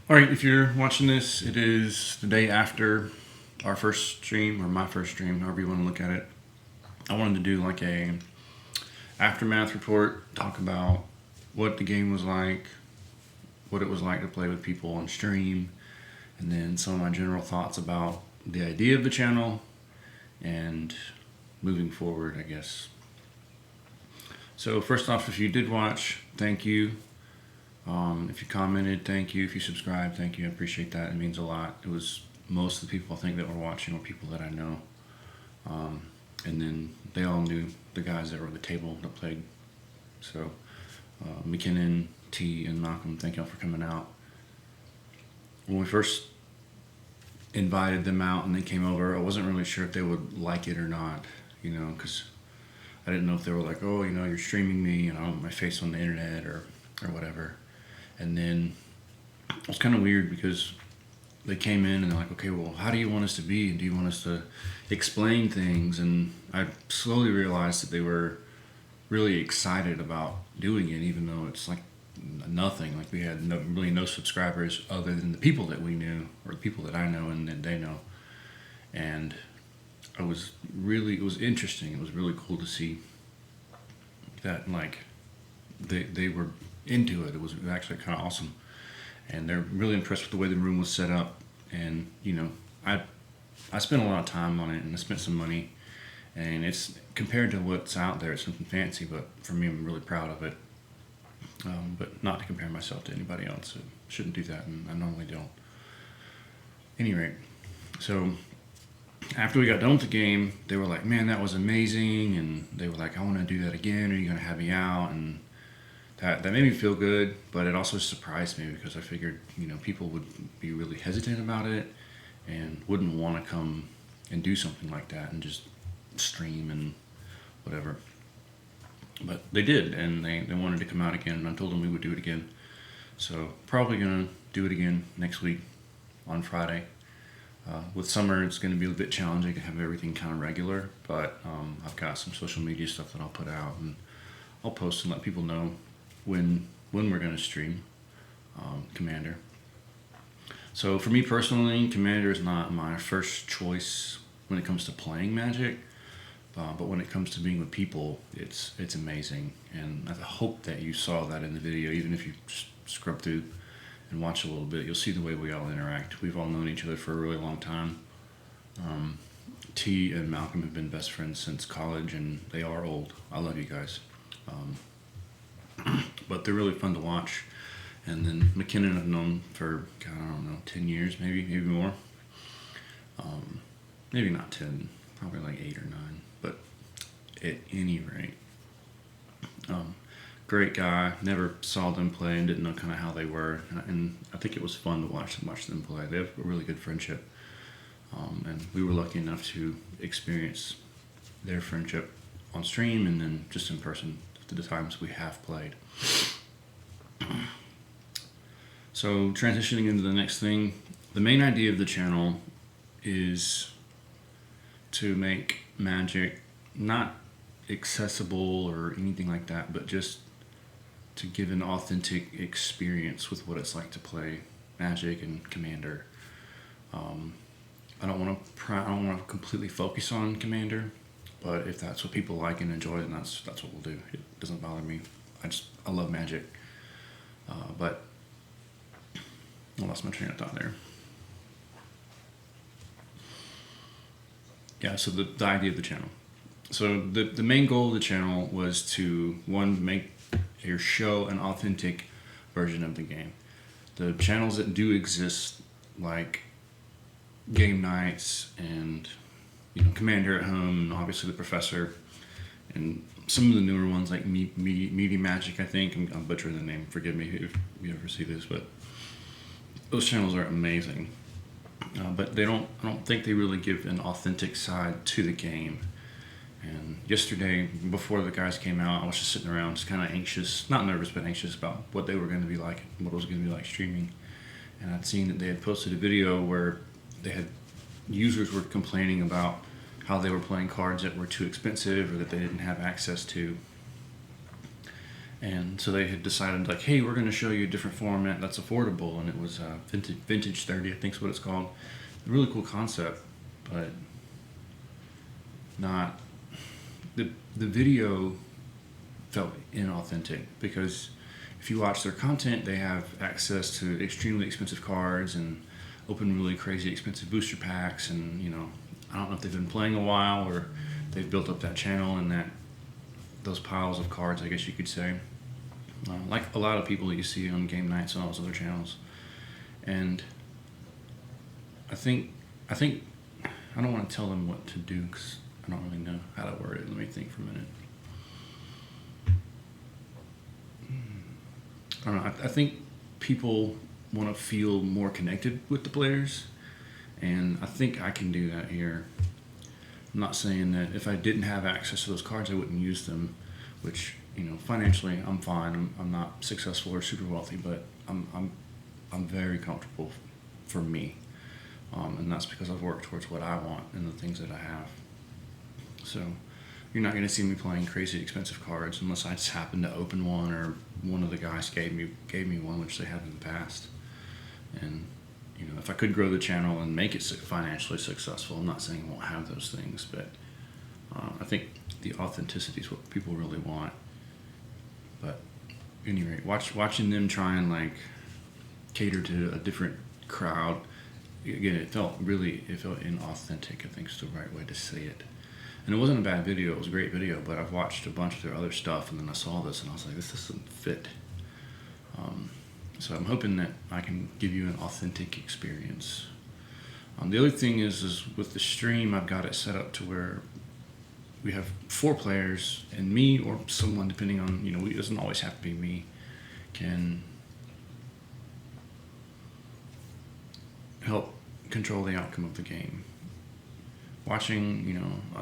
All right, if you're watching this, it is the day after our first stream, or my first stream, however you want to look at it. I wanted to do like a aftermath report, talk about what the game was like, what it was like to play with people on stream, and then some of my general thoughts about the idea of the channel and moving forward, I guess. So first off, if you did watch, thank you. If you commented, thank you. If you subscribed, thank you. I appreciate that. It means a lot. It was most of the people I think that were watching were people that I know. And then they all knew the guys that were at the table that played. So McKinnon, T, and Marcolm, thank y'all for coming out. When we first invited them out and they came over, I wasn't really sure if they would like it or not, because I didn't know if they were like, oh, you're streaming me and I want my face on the internet or whatever. And then it was kind of weird because they came in and they're like, okay, well, how do you want us to be? And do you want us to explain things? And I slowly realized that they were really excited about doing it, even though it's like nothing. Like we had really no subscribers other than the people that we knew or the people that I know and that they know. And it was interesting. It was really cool to see that, like, they were into it. It was actually kind of awesome. And they're really impressed with the way the room was set up. And, I spent a lot of time on it and I spent some money. And it's, compared to what's out there, it's something fancy, but for me, I'm really proud of it. But not to compare myself to anybody else. I shouldn't do that, and I normally don't. At any rate, so after we got done with the game, they were like, man, that was amazing. And they were like, I want to do that again. Are you going to have me out? And that made me feel good, but it also surprised me because I figured, people would be really hesitant about it and wouldn't want to come and do something like that and just stream and whatever. But they did, and they wanted to come out again, and I told them we would do it again. So probably going to do it again next week on Friday. With summer, it's going to be a bit challenging to have everything kind of regular, but I've got some social media stuff that I'll put out, and I'll post and let people know when we're going to stream Commander. So for me personally, Commander is not my first choice when it comes to playing Magic, but when it comes to being with people, it's amazing. And I hope that you saw that in the video. Even if you scrub through and watch a little bit, you'll see the way we all interact. We've all known each other for a really long time. T and Marcolm have been best friends since college, and they are old. I love you guys. But they're really fun to watch. And then McKinnon I've known for, God, I don't know, 10 years, maybe more. Maybe not 10, probably like 8 or 9. But at any rate, great guy. Never saw them play and didn't know kind of how they were. And I think it was fun to watch them play. They have a really good friendship. And we were lucky enough to experience their friendship on stream and then just in person the times we have played. So transitioning into the next thing, the main idea of the channel is to make Magic not accessible or anything like that, but just to give an authentic experience with what it's like to play Magic and Commander. I don't want to completely focus on Commander, but if that's what people like and enjoy, then that's what we'll do. It doesn't bother me. I love Magic, but I lost my train of thought there. Yeah, so the idea of the channel. So the main goal of the channel was to, one, make or show an authentic version of the game. The channels that do exist, like game nights and Commander at Home, and obviously the Professor, and some of the newer ones like Meaty Magic, I think. I'm butchering the name. Forgive me if you ever see this, but those channels are amazing. But I don't think they really give an authentic side to the game. And yesterday, before the guys came out, I was just sitting around, just kind of anxious, not nervous, but anxious about what they were going to be like, what it was going to be like streaming. And I'd seen that they had posted a video where they had users were complaining about how they were playing cards that were too expensive or that they didn't have access to. And so they had decided, like, hey, we're going to show you a different format that's affordable, and it was Vintage 30, I think is what it's called. A really cool concept, but not the video felt inauthentic, because if you watch their content, they have access to extremely expensive cards and open really crazy expensive booster packs, and I don't know if they've been playing a while or they've built up that channel and those piles of cards, I guess you could say. Like a lot of people that you see on game nights and all those other channels. And I think I don't want to tell them what to do, because I don't really know how to word it. Let me think for a minute. I don't know. I think people want to feel more connected with the players, and I think I can do that here. I'm not saying that if I didn't have access to those cards, I wouldn't use them, which, financially I'm fine. I'm not successful or super wealthy, but I'm very comfortable for me, and that's because I've worked towards what I want and the things that I have. So you're not going to see me playing crazy expensive cards unless I just happen to open one, or one of the guys gave me one, which they have in the past. And if I could grow the channel and make it financially successful, I'm not saying I won't have those things, but I think the authenticity is what people really want. But at any rate, watching them try and cater to a different crowd, again, it felt inauthentic, I think is the right way to say it. And it wasn't a bad video, it was a great video, but I've watched a bunch of their other stuff, and then I saw this and I was like, this doesn't fit. So I'm hoping that I can give you an authentic experience. The other thing is with the stream, I've got it set up to where we have 4 players, and me or someone, depending on, it doesn't always have to be me, can help control the outcome of the game. Watching,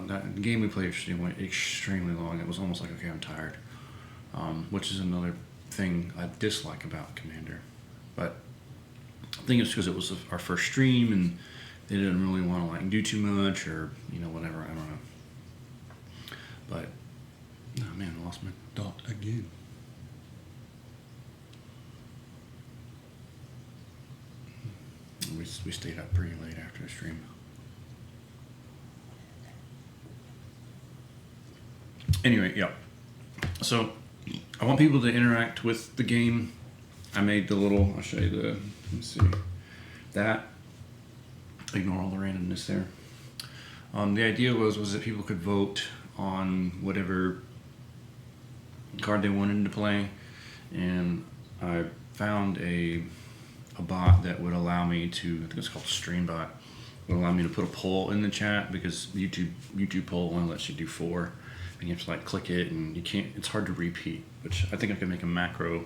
that game we played yesterday went extremely long. It was almost like, okay, I'm tired, which is another thing I dislike about Commander. But I think it's because it was our first stream and they didn't really want to do too much, or whatever. I don't know. But oh man, I lost my dot again. We stayed up pretty late after the stream. Anyway, yeah. So I want people to interact with the game. I made I'll show you let me see. That, ignore all the randomness there. The idea was that people could vote on whatever card they wanted to play. And I found a bot that would allow me to, I think it's called StreamBot, would allow me to put a poll in the chat, because YouTube poll only lets you do 4. And you have to click it, and you can't, it's hard to repeat, which I think I can make a macro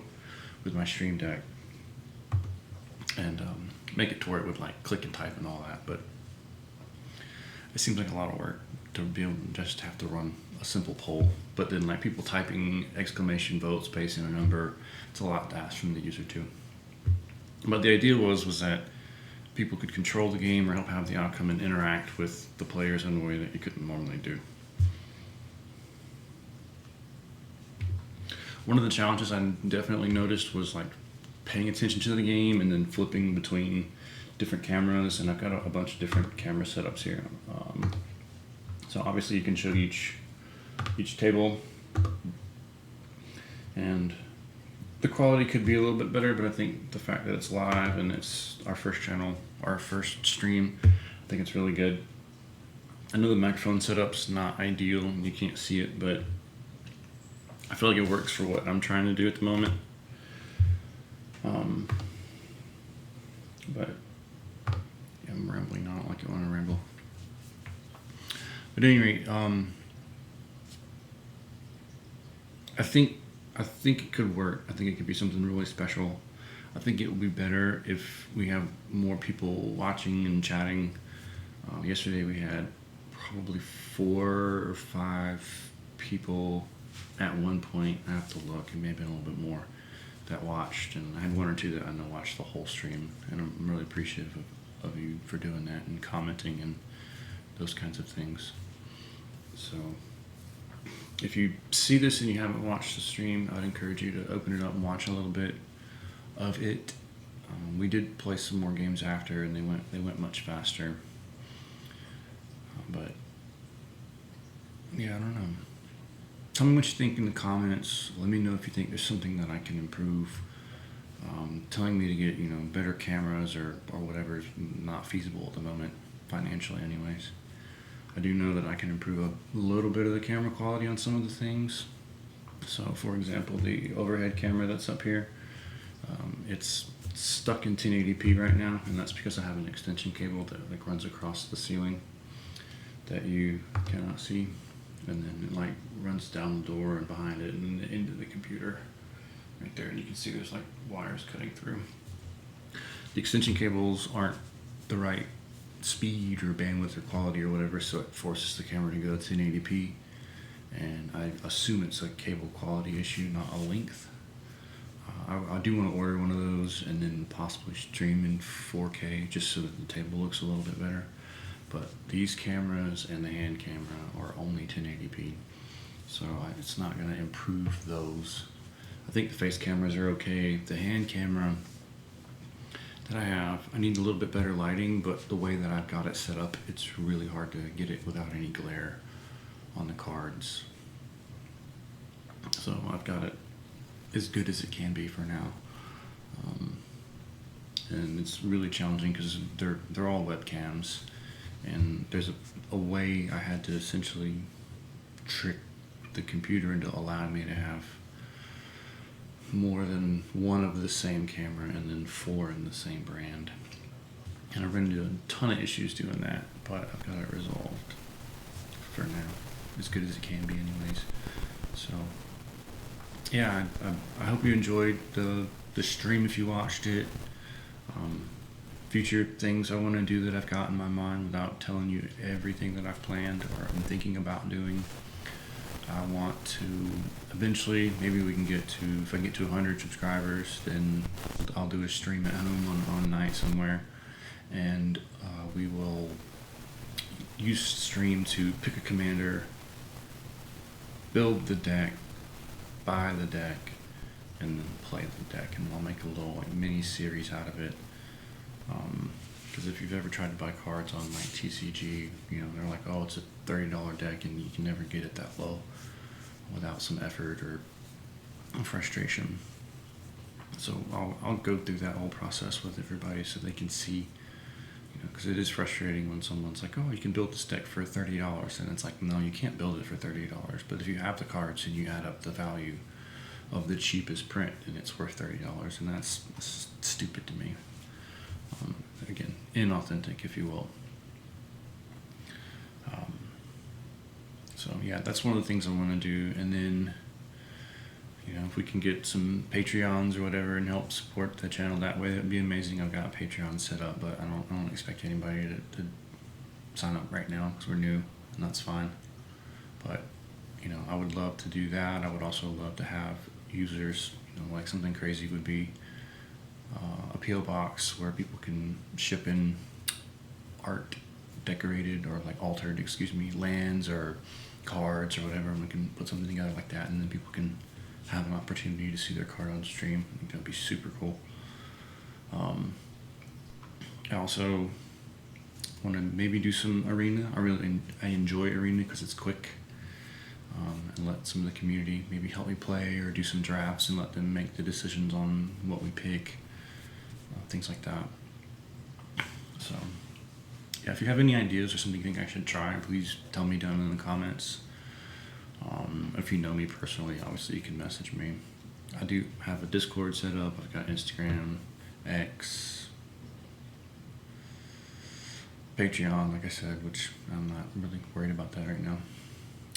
with my Stream Deck and make it to where it would click and type and all that. But it seems like a lot of work to be able to just have to run a simple poll. But then people typing exclamation vote space in a number, it's a lot to ask from the user too. But the idea was that people could control the game or help have the outcome and interact with the players in a way that you couldn't normally do. One of the challenges I definitely noticed was paying attention to the game and then flipping between different cameras, and I've got a bunch of different camera setups here. So obviously you can show each table, and the quality could be a little bit better, but I think the fact that it's live and it's our first channel, our first stream, I think it's really good. I know the microphone setup's not ideal, you can't see it, but I feel like it works for what I'm trying to do at the moment. But yeah, I'm rambling. I don't like it when I ramble. But anyway, I think it could work. I think it could be something really special. I think it would be better if we have more people watching and chatting. Yesterday we had probably 4 or 5 people at one point. I have to look, it may have been a little bit more, that watched, and I had 1 or 2 that I know watched the whole stream, and I'm really appreciative of you for doing that and commenting and those kinds of things. So if you see this and you haven't watched the stream, I'd encourage you to open it up and watch a little bit of it. We did play some more games after, and they went much faster. But yeah, I don't know. Tell me what you think in the comments. Let me know if you think there's something that I can improve. Telling me to get better cameras or whatever is not feasible at the moment, financially anyways. I do know that I can improve a little bit of the camera quality on some of the things. So for example, the overhead camera that's up here, it's stuck in 1080p right now, and that's because I have an extension cable that like runs across the ceiling that you cannot see, and then it like runs down the door and behind it and into the computer right there, and you can see there's like wires cutting through. The extension cables aren't the right speed or bandwidth or quality or whatever, so it forces the camera to go to 1080p, and I assume it's a cable quality issue, not a length. I do want to order one of those and then possibly stream in 4K just so that the table looks a little bit better. But these cameras and the hand camera are only 1080p, so it's not going to improve those. I think the face cameras are okay. The hand camera that I have, I need a little bit better lighting, but the way that I've got it set up, it's really hard to get it without any glare on the cards. So I've got it as good as it can be for now. And it's really challenging because they're all webcams, and there's a way I had to essentially trick the computer into allowing me to have more than one of the same camera and then 4 in the same brand. And I've run into a ton of issues doing that, but I've got it resolved for now, as good as it can be anyways. So yeah, I hope you enjoyed the stream if you watched it. Future things I want to do that I've got in my mind without telling you everything that I've planned or I'm thinking about doing. I want to eventually, maybe we can get to, if I get to 100 subscribers, then I'll do a stream at home on a night somewhere, and we will use stream to pick a commander, build the deck, buy the deck, and then play the deck, and I'll make a little like mini series out of it. Because if you've ever tried to buy cards on like TCG, they're like, oh, it's a $30 deck, and you can never get it that low without some effort or frustration. So I'll go through that whole process with everybody so they can see, because it is frustrating when someone's like, oh, you can build this deck for $30, and it's like, no, you can't build it for $30. But if you have the cards and you add up the value of the cheapest print, then it's worth $30, and that's stupid to me. Again, inauthentic, if you will. So yeah, that's one of the things I want to do. And then, if we can get some Patreons or whatever and help support the channel that way, that would be amazing. I've got Patreon set up, but I don't expect anybody to sign up right now because we're new, and that's fine. But I would love to do that. I would also love to have users, like something crazy would be a PO box where people can ship in art, decorated or like altered, lands or cards or whatever, and we can put something together like that, and then people can have an opportunity to see their card on stream. I think that'd be super cool. I also want to maybe do some arena. I enjoy arena because it's quick, and let some of the community maybe help me play or do some drafts and let them make the decisions on what we pick, things like that. So yeah, if you have any ideas or something you think I should try, please tell me down in the comments. If you know me personally, obviously you can message me. I do have a Discord set up. I've got Instagram, X, Patreon, like I said, which I'm not really worried about that right now.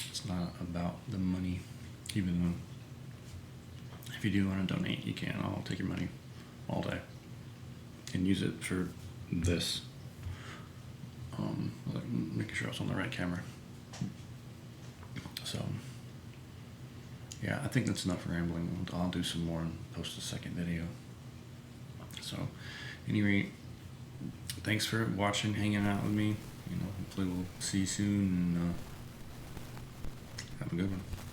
It's not about the money, even though if you do want to donate, you can. I'll take your money all day and use it for this. Making sure I was on the right camera. So yeah, I think that's enough rambling. I'll do some more and post a second video. So anyway, thanks for watching, hanging out with me. Hopefully we'll see you soon, and Have a good one.